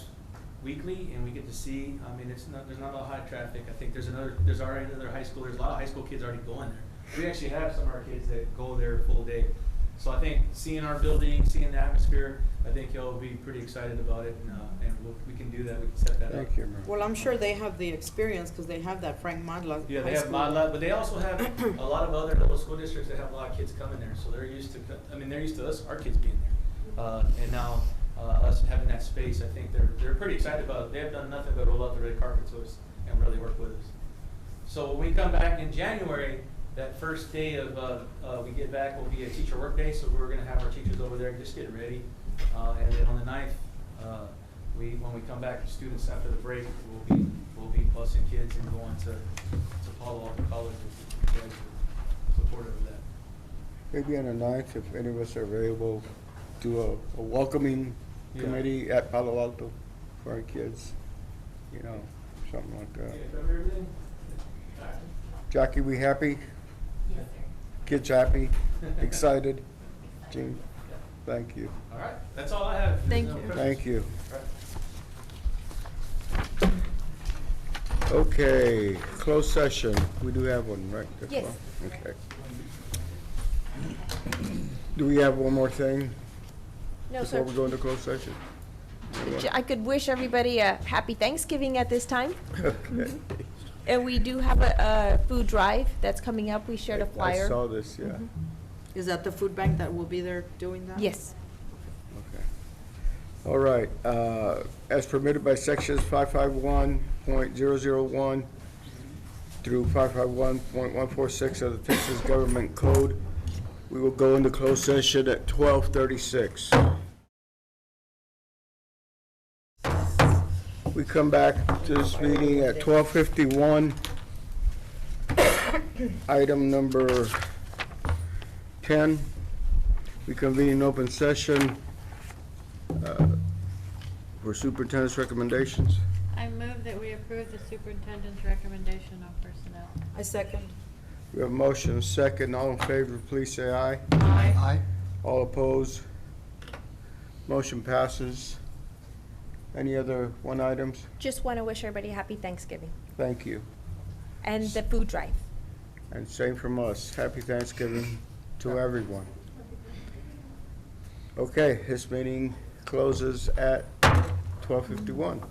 weekly, and we get to see. I mean, there's not a lot of high traffic. I think there's already another high school. There's a lot of high school kids already going there. We actually have some of our kids that go there full day. So I think seeing our building, seeing the atmosphere, I think y'all will be pretty excited about it, and we can do that. We can set that up. Thank you, Mayor. Well, I'm sure they have the experience because they have that Frank Madla. Yeah, they High have School. Model, but they also have a lot of other little school districts that have a lot of kids coming there. So they're used to, they're used to us, our kids being there. And now us having that space, I think they're pretty excited about it. They have done nothing but roll out the red carpet to us and really work with us. So when we come back in January, that first day of we get back will be a teacher work day. So we're going to have our teachers over there just getting ready. And then on the 9th, when we come back, students after the break, we'll be busing kids and going to Palo Alto College. If you guys are supportive of that. Maybe on the 9th, if any of us are available, do a welcoming Yeah. committee at Palo Alto for our kids, something like that. Okay, cover everything? All right. Jackie, we happy? Yes, sir. Kids happy? Excited? Jean, thank you. All right, that's all I have. Thank There's no you. questions. Thank you. All right. Okay, closed session. We do have one, right? That's Yes. all? Okay. Do we have one more thing No, before sir. we go into closed session? I could wish everybody a happy Thanksgiving at this time. Okay. And we do have a food drive that's coming up. We shared a flyer. I saw this, yeah. Is that the food bank that will be there doing that? Yes. Okay. All right, as permitted by sections 551.001 through 551.146 of the Texas Government Code, we will go into closed session at 12:36. We come back to this meeting at 12:51. Item number 10, we convene in open session for superintendent's recommendations. I move that we approve the superintendent's recommendation on personnel. I second. We have a motion, a second. All in favor, please say aye. Aye. All opposed? Motion passes. Any other one items? Just want to wish everybody a happy Thanksgiving Thank you. and the food drive. And same from us. Happy Thanksgiving to everyone. Okay, this meeting closes at 12:51.